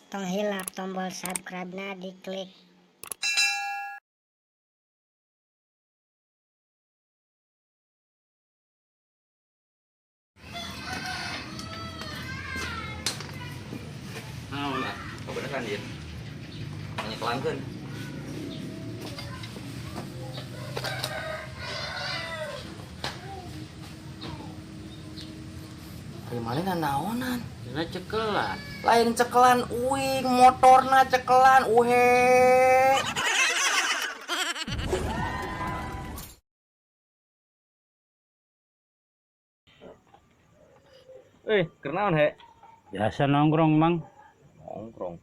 Tong hilap tombol subscribe-na diklik. Nah, kebenaran dia. Banyak kelangkeun. Dari mana naonan? Dina cekelan. Lain cekelan uing, motorna cekelan uhe. Kenaon he? Biasa nongkrong mang, Nongkrong.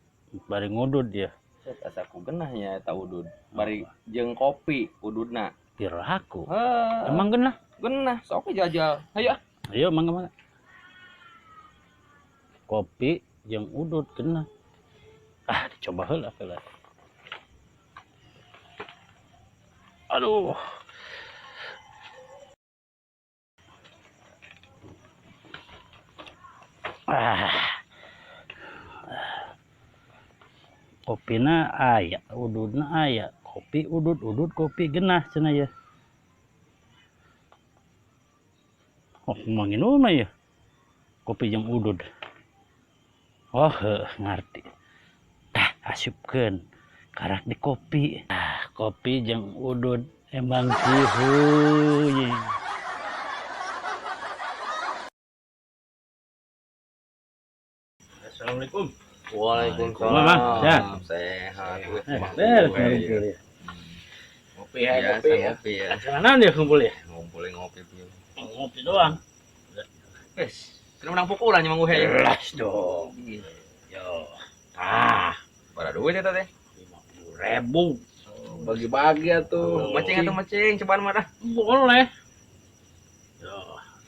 bari ngudud ya. Set asaku genahnya eta udud. Bari jeung kopi ududna. Piraku. Heuh. Emang genah? Genah, sok jajal. Hayu. Ayo mangga. Kopi jeung udud genah. Dicoba heula heula. Aduh. Kopina aya, ududna aya. Kopi udud kopi genah cenah ya. Mangin mah ya. Kopi jeung udud. Ngarti. Asupkeun karak di kopi. Kopi jeung udud emang kieu. Assalamualaikum. Waalaikumsalam. Sehat. Sehat. Ngumpul ya. Ngopi ya. Acara dia kumpul ya? Ngopi. Ngopi doang. Wes, kena menang pukulan nyamang gue ya. Jelas dong. Yo. Pada duit eta teh. 50.000. Bagi-bagi atuh. Macing atau macing cobaan mah dah. Boleh. Yo,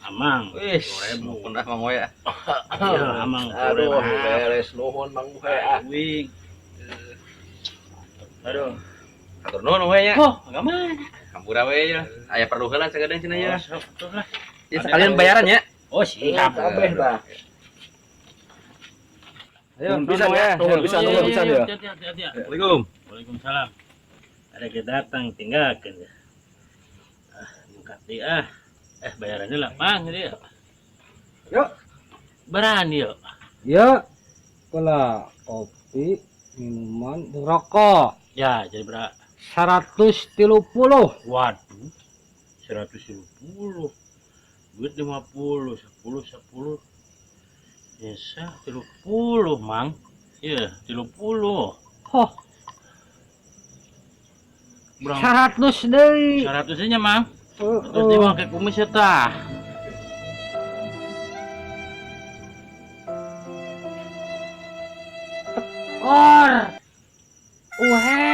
amang. Wis, 10.000. pun dah mang we ya. Yo, amang. Aduh, beres nuhun mang we ah. Wing. Aduh. Atur nuhun we nya. Enggak mana. Hampura we ya. Aya perlu heula sagadeng cenah ya. Lah. Ya sekalian bayaran ya. Siap. Kabeh dah. Ayo, bisa ya. Bisa ya. Hati-hati. Assalamualaikum. Waalaikumsalam. Ada kita datang tinggalkan ya. Buka dia. Bayarannya lah mang dia. Yuk. Berani yuk. Ya, kalau kopi, minuman, rokok. Ya, jadi berapa? 130. Waduh. 150. Duit 50, 10. Biasa 30, Mang. Iya, 30. Hoh, Berang 100 deh. 100-nya, Mang. Terus dia pakai kumis ya tah. Or. Uhe.